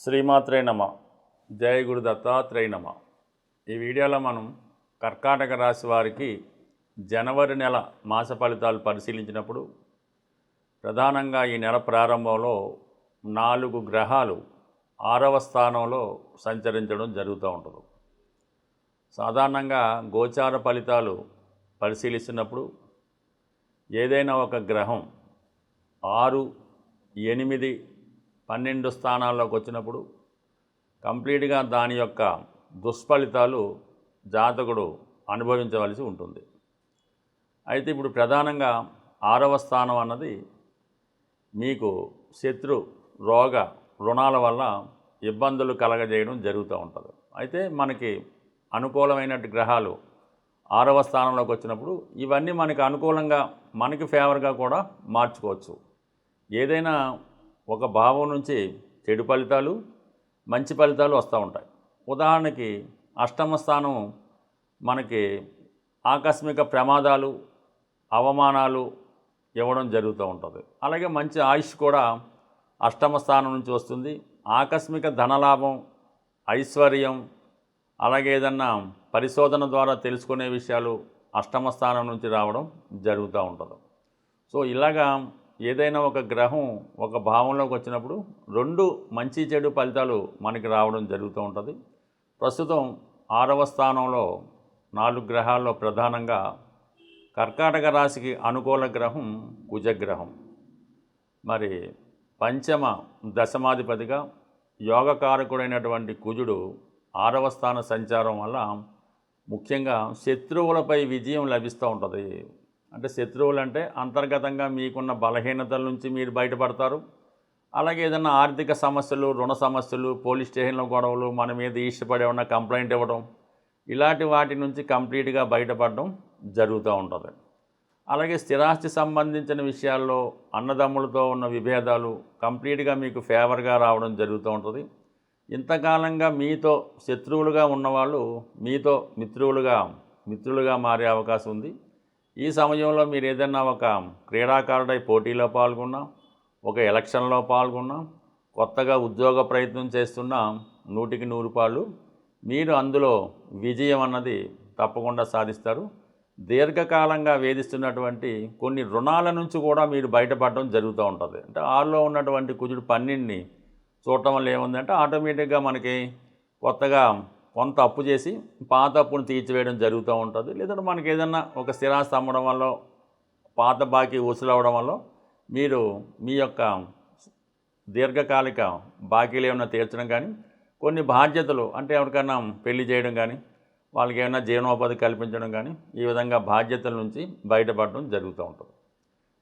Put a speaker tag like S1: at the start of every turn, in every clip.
S1: శ్రీమాత్రే నమ. జయ గురు దత్తాత్రేయ నమ. ఈ వీడియోలో మనం కర్కాటక రాశి వారికి జనవరి నెల మాస ఫలితాలు పరిశీలించినప్పుడు ప్రధానంగా ఈ నెల ప్రారంభంలో 4 గ్రహాలు 6వ స్థానంలో సంచరించడం జరుగుతూ ఉంటుంది. సాధారణంగా గోచార ఫలితాలు పరిశీలిస్తున్నప్పుడు ఏదైనా ఒక గ్రహం 6, 8, 12 స్థానాల్లోకి వచ్చినప్పుడు కంప్లీట్గా దాని యొక్క దుష్ఫలితాలు జాతకుడు అనుభవించవలసి ఉంటుంది. అయితే ఇప్పుడు ప్రధానంగా 6వ స్థానం అన్నది మీకు శత్రు, రోగ, రుణాల వల్ల ఇబ్బందులు కలగజేయడం జరుగుతూ ఉంటుంది. అయితే మనకి అనుకూలమైన గ్రహాలు 6వ స్థానంలోకి వచ్చినప్పుడు ఇవన్నీ మనకి అనుకూలంగా, మనకి ఫేవర్గా కూడా మార్చుకోవచ్చు. ఏదైనా ఒక భావం నుంచి చెడు ఫలితాలు, మంచి ఫలితాలు వస్తూ ఉంటాయి. ఉదాహరణకి అష్టమ స్థానం మనకి ఆకస్మిక ప్రమాదాలు, అవమానాలు ఇవ్వడం జరుగుతూ ఉంటుంది. అలాగే మంచి ఆయుష్ కూడా అష్టమ స్థానం నుంచి వస్తుంది. ఆకస్మిక ధనలాభం, ఐశ్వర్యం, అలాగే ఏదన్నా పరిశోధన ద్వారా తెలుసుకునే విషయాలు అష్టమ స్థానం నుంచి రావడం జరుగుతూ ఉంటుంది. సో ఇలాగా ఏదైనా ఒక గ్రహం ఒక భావంలోకి వచ్చినప్పుడు 2 మంచి చెడు ఫలితాలు మనకి రావడం జరుగుతూ ఉంటుంది. ప్రస్తుతం 6వ స్థానంలో 4 గ్రహాల్లో ప్రధానంగా కర్కాటక రాశికి అనుకూల గ్రహం కుజగ్రహం. మరి పంచమ దశమాధిపతిగా యోగకారకుడైనటువంటి కుజుడు 6వ స్థాన సంచారం వల్ల ముఖ్యంగా శత్రువులపై విజయం లభిస్తూ ఉంటుంది. అంటే శత్రువులు అంటే అంతర్గతంగా మీకున్న బలహీనతల నుంచి మీరు బయటపడతారు. అలాగే ఏదైనా ఆర్థిక సమస్యలు, రుణ సమస్యలు, పోలీస్ స్టేషన్లో గొడవలు, మన మీద ఇష్టపడి ఏమన్నా కంప్లైంట్ ఇవ్వడం, ఇలాంటి వాటి నుంచి కంప్లీట్గా బయటపడడం జరుగుతూ ఉంటుంది. అలాగే స్థిరాస్తి సంబంధించిన విషయాల్లో అన్నదమ్ములతో ఉన్న విభేదాలు కంప్లీట్గా మీకు ఫేవర్గా రావడం జరుగుతూ ఉంటుంది. ఇంతకాలంగా మీతో శత్రువులుగా ఉన్నవాళ్ళు మీతో మిత్రులుగా మారే అవకాశం ఉంది. ఈ సమయంలో మీరు ఏదైనా ఒక క్రీడాకారుడై పోటీలో పాల్గొన్నా, ఒక ఎలక్షన్లో పాల్గొన్నా, కొత్తగా ఉద్యోగ ప్రయత్నం చేస్తున్నా 100కి 100 రూపాయలు మీరు అందులో విజయం అన్నది తప్పకుండా సాధిస్తారు. దీర్ఘకాలంగా వేధిస్తున్నటువంటి కొన్ని రుణాల నుంచి కూడా మీరు బయటపడడం జరుగుతూ ఉంటుంది. అంటే 6లో ఉన్నటువంటి కుజుడు 12ని చూడటం వల్ల ఏముందంటే ఆటోమేటిక్గా మనకి కొత్తగా కొంత అప్పు చేసి పాత అప్పును తీర్చివేయడం జరుగుతూ ఉంటుంది. లేదంటే మనకి ఏదన్నా ఒక స్థిరాస్తి అమ్మడం వల్ల, పాత బాకీ వసూలవడం వల్ల మీరు మీ యొక్క దీర్ఘకాలిక బాకీలు ఏమైనా తీర్చడం కానీ, కొన్ని బాధ్యతలు అంటే ఎవరికైనా పెళ్లి చేయడం కానీ, వాళ్ళకి ఏమైనా జీవనోపాధి కల్పించడం కానీ, ఈ విధంగా బాధ్యతల నుంచి బయటపడడం జరుగుతూ ఉంటుంది.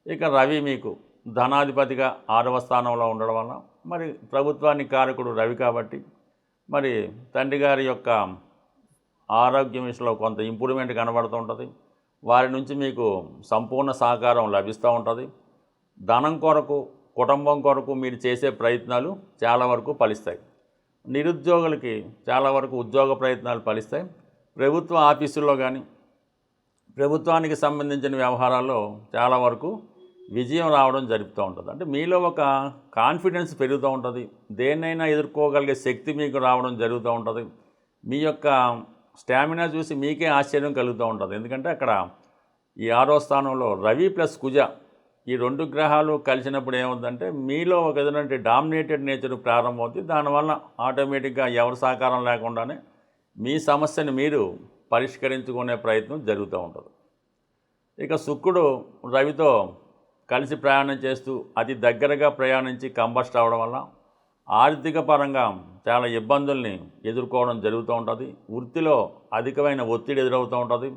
S1: ఇక రవి మీకు ధనాధిపతిగా 6వ స్థానంలో ఉండడం వల్ల మరి ప్రభుత్వానికి కారకుడు రవి కాబట్టి మరి తండ్రి గారి యొక్క ఆరోగ్యం విషయంలో కొంత ఇంప్రూవ్మెంట్ కనబడుతూ ఉంటుంది. వారి నుంచి మీకు సంపూర్ణ సహకారం లభిస్తూ ఉంటుంది. ధనం కొరకు, కుటుంబం కొరకు మీరు చేసే ప్రయత్నాలు చాలా వరకు ఫలిస్తాయి. నిరుద్యోగులకి చాలా వరకు ఉద్యోగ ప్రయత్నాలు ఫలిస్తాయి. ప్రభుత్వ ఆఫీసుల్లో కానీ, ప్రభుత్వానికి సంబంధించిన వ్యవహారాల్లో చాలా వరకు విజయం రావడం జరుగుతూ ఉంటుంది. అంటే మీలో ఒక కాన్ఫిడెన్స్ పెరుగుతూ ఉంటుంది. దేన్నైనా ఎదుర్కోగలిగే శక్తి మీకు రావడం జరుగుతూ ఉంటుంది. మీ యొక్క స్టామినా చూసి మీకే ఆశ్చర్యం కలుగుతూ ఉంటుంది. ఎందుకంటే అక్కడ ఈ 6వ స్థానంలో రవి ప్లస్ కుజ ఈ 2 గ్రహాలు కలిసినప్పుడు ఏముందంటే మీలో ఒక విధమైన డామినేటెడ్ నేచర్ ప్రారంభమవుతుంది. దానివల్ల ఆటోమేటిక్గా ఎవరి సహకారం లేకుండానే మీ సమస్యను మీరు పరిష్కరించుకునే ప్రయత్నం జరుగుతూ ఉంటుంది. ఇక శుక్రుడు రవితో కలిసి ప్రయాణం చేస్తూ అతి దగ్గరగా ప్రయాణించి కంబస్ట్ అవ్వడం వల్ల ఆర్థిక పరంగా చాలా ఇబ్బందుల్ని ఎదుర్కోవడం జరుగుతూ ఉంటుంది. వృత్తిలో అధికమైన ఒత్తిడి ఎదురవుతూ ఉంటుంది.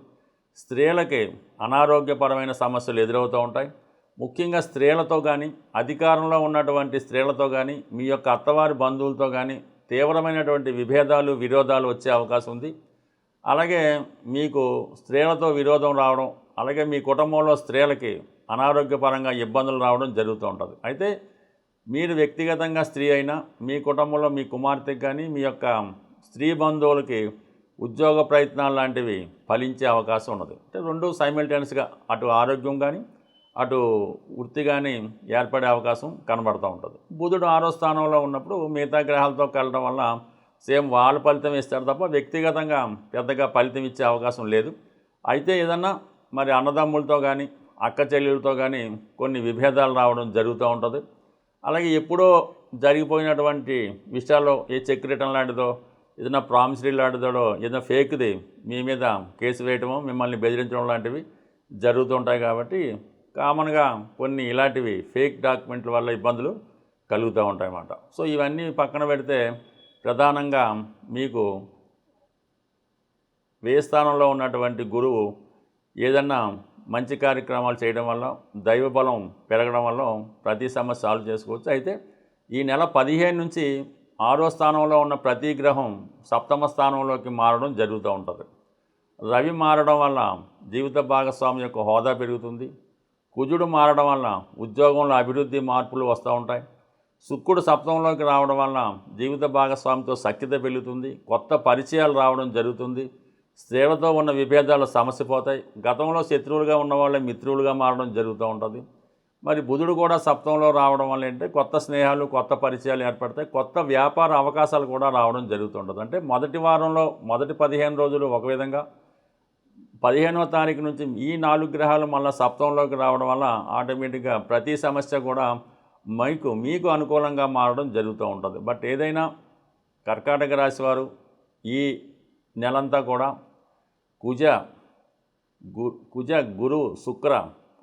S1: స్త్రీలకి అనారోగ్యపరమైన సమస్యలు ఎదురవుతూ ఉంటాయి. ముఖ్యంగా స్త్రీలతో కానీ, అధికారంలో ఉన్నటువంటి స్త్రీలతో కానీ, మీ యొక్క అత్తవారి బంధువులతో కానీ తీవ్రమైనటువంటి విభేదాలు, విరోధాలు వచ్చే అవకాశం ఉంది. అలాగే మీకు స్త్రీలతో విరోధం రావడం, అలాగే మీ కుటుంబంలో స్త్రీలకి అనారోగ్యపరంగా ఇబ్బందులు రావడం జరుగుతూ ఉంటుంది. అయితే మీరు వ్యక్తిగతంగా స్త్రీ అయినా, మీ కుటుంబంలో మీ కుమార్తెకి కానీ, మీ యొక్క స్త్రీ బంధువులకి ఉద్యోగ ప్రయత్నాలు లాంటివి ఫలించే అవకాశం ఉన్నది. అంటే 2 సైమల్టేనియస్గా అటు ఆరోగ్యం కానీ, అటు వృత్తి కానీ ఏర్పడే అవకాశం కనబడుతూ ఉంటుంది. బుధుడు 6వ స్థానంలో ఉన్నప్పుడు మిగతా గ్రహాలతో కలవడం వల్ల సేమ్ వాళ్ళు ఫలితం ఇస్తారు తప్ప వ్యక్తిగతంగా పెద్దగా ఫలితం ఇచ్చే అవకాశం లేదు. అయితే ఏదన్నా మరి అన్నదమ్ములతో కానీ అక్క చెల్లెలతో కానీ కొన్ని విభేదాలు రావడం జరుగుతూ ఉంటుంది. అలాగే ఎప్పుడో జరిగిపోయినటువంటి విషయాల్లో ఏ చెక్ రిటర్న్ లాంటిదో ఏదైనా ప్రామిసరీ లాంటిదో ఏదైనా ఫేక్ది మీ మీద కేసు వేయటమో మిమ్మల్ని బెదిరించడం లాంటివి జరుగుతుంటాయి. కాబట్టి కామన్గా కొన్ని ఇలాంటివి ఫేక్ డాక్యుమెంట్ల వల్ల ఇబ్బందులు కలుగుతూ ఉంటాయి అన్నమాట. సో ఇవన్నీ పక్కన పెడితే ప్రధానంగా మీకు వ్యయ స్థానంలో ఉన్నటువంటి గురువు ఏదన్నా మంచి కార్యక్రమాలు చేయడం వల్ల దైవబలం పెరగడం వల్ల ప్రతి సమస్య సాల్వ్ చేసుకోవచ్చు. అయితే ఈ నెల 15 నుంచి 6వ స్థానంలో ఉన్న ప్రతి గ్రహం 7వ స్థానంలోకి మారడం జరుగుతూ ఉంటుంది. రవి మారడం వల్ల జీవిత భాగస్వామి యొక్క హోదా పెరుగుతుంది. కుజుడు మారడం వల్ల ఉద్యోగంలో అభివృద్ధి మార్పులు వస్తూ ఉంటాయి. శుక్రుడు 7ంలోకి రావడం వల్ల జీవిత భాగస్వామితో సఖ్యత పెరుగుతుంది. కొత్త పరిచయాలు రావడం జరుగుతుంది. స్త్రీలతో ఉన్న విభేదాలు సమసిపోతాయి. గతంలో శత్రువులుగా ఉన్న వాళ్ళే మిత్రులుగా మారడం జరుగుతూ ఉంటుంది. మరి బుధుడు కూడా 7ంలో రావడం వల్ల ఏంటంటే కొత్త స్నేహాలు కొత్త పరిచయాలు ఏర్పడతాయి. కొత్త వ్యాపార అవకాశాలు కూడా రావడం జరుగుతుంటుంది. అంటే మొదటి వారంలో మొదటి 15 రోజులు ఒక విధంగా, 15వ తారీఖు నుంచి ఈ 4 గ్రహాలు మళ్ళీ 7ంలోకి రావడం వల్ల ఆటోమేటిక్గా ప్రతి సమస్య కూడా మీకు అనుకూలంగా మారడం జరుగుతూ ఉంటుంది. బట్ ఏదైనా కర్కాటక రాశి వారు ఈ నెలంతా కూడా కుజ గురు శుక్ర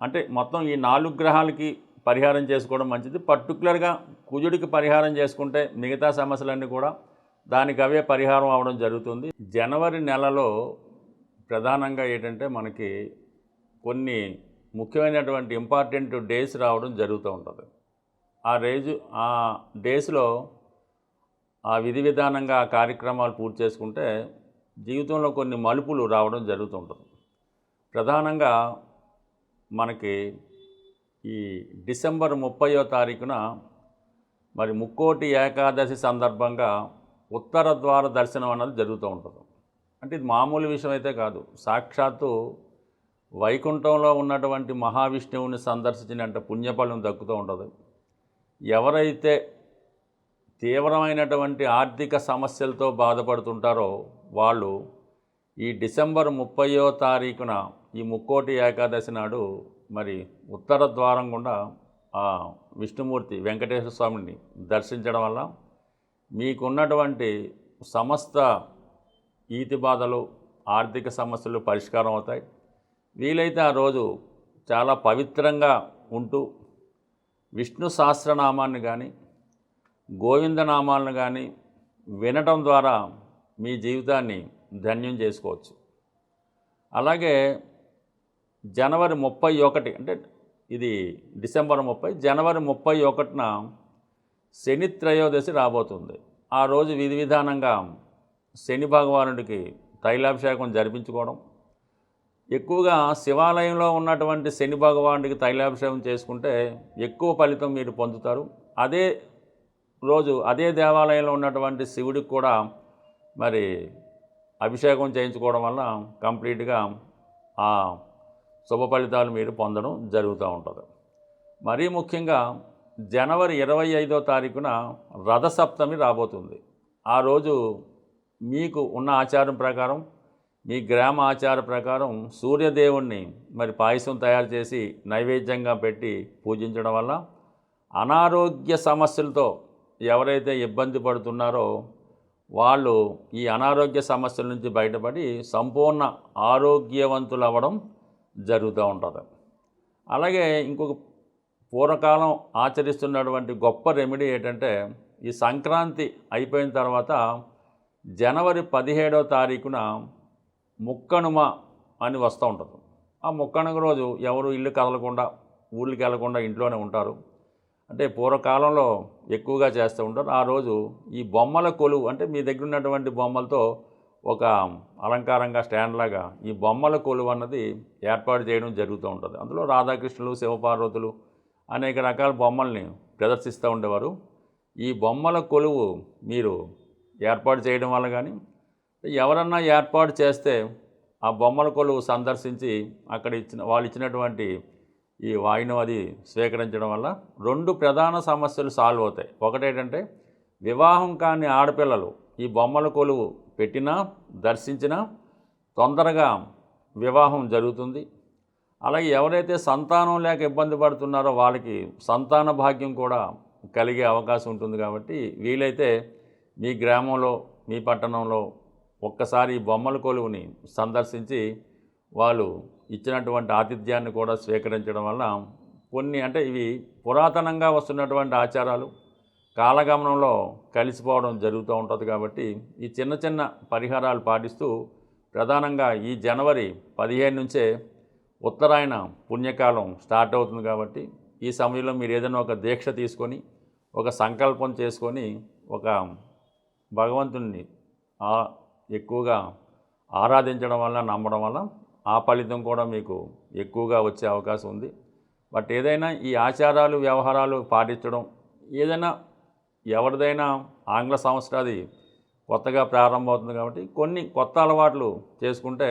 S1: అంటే మొత్తం ఈ 4 గ్రహాలకి పరిహారం చేసుకోవడం మంచిది. పర్టికులర్గా కుజుడికి పరిహారం చేసుకుంటే మిగతా సమస్యలన్నీ కూడా దానికి అవే పరిహారం అవడం జరుగుతుంది. జనవరి నెలలో ప్రధానంగా ఏంటంటే మనకి కొన్ని ముఖ్యమైనటువంటి ఇంపార్టెంట్ డేస్ రావడం జరుగుతూ ఉంటుంది. ఆ డేస్లో ఆ విధి విధానంగా ఆ కార్యక్రమాలు పూర్తి చేసుకుంటే జీవితంలో కొన్ని మలుపులు రావడం జరుగుతుంటుంది. ప్రధానంగా మనకి ఈ డిసెంబర్ 30వ తారీఖున మరి ముక్కోటి ఏకాదశి సందర్భంగా ఉత్తర ద్వార దర్శనం అన్నది జరుగుతూ ఉంటుంది. అంటే ఇది మామూలు విషయం అయితే కాదు. సాక్షాత్తు వైకుంఠంలో ఉన్నటువంటి మహావిష్ణువుని సందర్శించినంత పుణ్యఫలం దక్కుతూ ఉంటుంది. ఎవరైతే తీవ్రమైనటువంటి ఆర్థిక సమస్యలతో బాధపడుతుంటారో వాళ్ళు ఈ డిసెంబర్ 30వ తారీఖున ఈ ముక్కోటి ఏకాదశి నాడు మరి ఉత్తర ద్వారం గుండా ఆ విష్ణుమూర్తి వెంకటేశ్వర స్వామిని దర్శించడం వల్ల మీకున్నటువంటి సమస్త ఈతి బాధలు ఆర్థిక సమస్యలు పరిష్కారం అవుతాయి. వీలైతే ఆ రోజు చాలా పవిత్రంగా ఉంటూ విష్ణు సహస్రనామాన్ని కానీ గోవిందనామాలను కానీ వినటం ద్వారా మీ జీవితాన్ని ధన్యం చేసుకోవచ్చు. అలాగే జనవరి 31 అంటే ఇది డిసెంబర్ 30, జనవరి 31న శని త్రయోదశి రాబోతుంది. ఆ రోజు విధి విధానంగా శని భగవానుడికి తైలాభిషేకం జరిపించుకోవడం, ఎక్కువగా శివాలయంలో ఉన్నటువంటి శని భగవానుడికి తైలాభిషేకం చేసుకుంటే ఎక్కువ ఫలితం మీరు పొందుతారు. అదే రోజు అదే దేవాలయంలో ఉన్నటువంటి శివుడికి కూడా మరి అభిషేకం చేయించుకోవడం వల్ల కంప్లీట్గా ఆ శుభ ఫలితాలు మీరు పొందడం జరుగుతూ ఉంటుంది. మరీ ముఖ్యంగా జనవరి 25వ తారీఖున రథసప్తమి రాబోతుంది. ఆ రోజు మీకు ఉన్న ఆచారం ప్రకారం మీ గ్రామ ఆచార ప్రకారం సూర్యదేవుణ్ణి మరి పాయసం తయారు చేసి నైవేద్యంగా పెట్టి పూజించడం వల్ల అనారోగ్య సమస్యలతో ఎవరైతే ఇబ్బంది పడుతున్నారో వాళ్ళు ఈ అనారోగ్య సమస్యల నుంచి బయటపడి సంపూర్ణ ఆరోగ్యవంతులు అవ్వడం జరుగుతూ ఉంటుంది. అలాగే ఇంకొక పూర్వకాలం ఆచరిస్తున్నటువంటి గొప్ప రెమెడీ ఏంటంటే ఈ సంక్రాంతి అయిపోయిన తర్వాత జనవరి 17వ తారీఖున ముక్కనుమ అని వస్తూ ఉంటుంది. ఆ ముక్కనుమ రోజు ఎవరు ఇల్లు కదలకుండా ఊళ్ళకి వెళ్లకుండా ఇంట్లోనే ఉంటారు. అంటే పూర్వకాలంలో ఎక్కువగా చేస్తూ ఉంటారు. ఆ రోజు ఈ బొమ్మల కొలువు అంటే మీ దగ్గర ఉన్నటువంటి బొమ్మలతో ఒక అలంకారంగా స్టాండ్ లాగా ఈ బొమ్మల కొలువు అన్నది ఏర్పాటు చేయడం జరుగుతూ ఉంటుంది. అందులో రాధాకృష్ణులు శివపార్వతులు అనేక రకాల బొమ్మల్ని ప్రదర్శిస్తూ ఉండేవారు. ఈ బొమ్మల కొలువు మీరు ఏర్పాటు చేయడం వల్ల కానీ ఎవరన్నా ఏర్పాటు చేస్తే ఆ బొమ్మల కొలువు సందర్శించి అక్కడ వాళ్ళు ఇచ్చినటువంటి ఈ వాయునం అది స్వీకరించడం వల్ల 2 ప్రధాన సమస్యలు సాల్వ్ అవుతాయి. ఒకటేంటంటే వివాహం కాని ఆడపిల్లలు ఈ బొమ్మల కొలువు పెట్టినా దర్శించినా తొందరగా వివాహం జరుగుతుంది. అలాగే ఎవరైతే సంతానం లేక ఇబ్బంది పడుతున్నారో వాళ్ళకి సంతాన భాగ్యం కూడా కలిగే అవకాశం ఉంటుంది. కాబట్టి వీలైతే మీ గ్రామంలో మీ పట్టణంలో ఒక్కసారి ఈ బొమ్మల కొలువుని సందర్శించి వాళ్ళు ఇచ్చినటువంటి ఆతిథ్యాన్ని కూడా స్వీకరించడం వల్ల కొన్ని అంటే ఇవి పురాతనంగా వస్తున్నటువంటి ఆచారాలు కాలగమనంలో కలిసిపోవడం జరుగుతూ ఉంటుంది. కాబట్టి ఈ చిన్న చిన్న పరిహారాలు పాటిస్తూ ప్రధానంగా ఈ జనవరి 15 నుంచే ఉత్తరాయణ పుణ్యకాలం స్టార్ట్ అవుతుంది. కాబట్టి ఈ సమయంలో మీరు ఏదైనా ఒక దీక్ష తీసుకొని ఒక సంకల్పం చేసుకొని ఒక భగవంతుణ్ణి ఎక్కువగా ఆరాధించడం వల్ల నమ్మడం వల్ల ఆ ఫలితం కూడా మీకు ఎక్కువగా వచ్చే అవకాశం ఉంది. బట్ ఏదైనా ఈ ఆచారాలు వ్యవహారాలు పాటించడం ఏదైనా ఎవరిదైనా ఆంగ్ల సంవత్సరాది కొత్తగా ప్రారంభమవుతుంది. కాబట్టి కొన్ని కొత్త అలవాట్లు చేసుకుంటే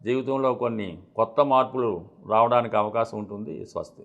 S1: జీవితంలో కొన్ని కొత్త మార్పులు రావడానికి అవకాశం ఉంటుంది. స్వస్తి.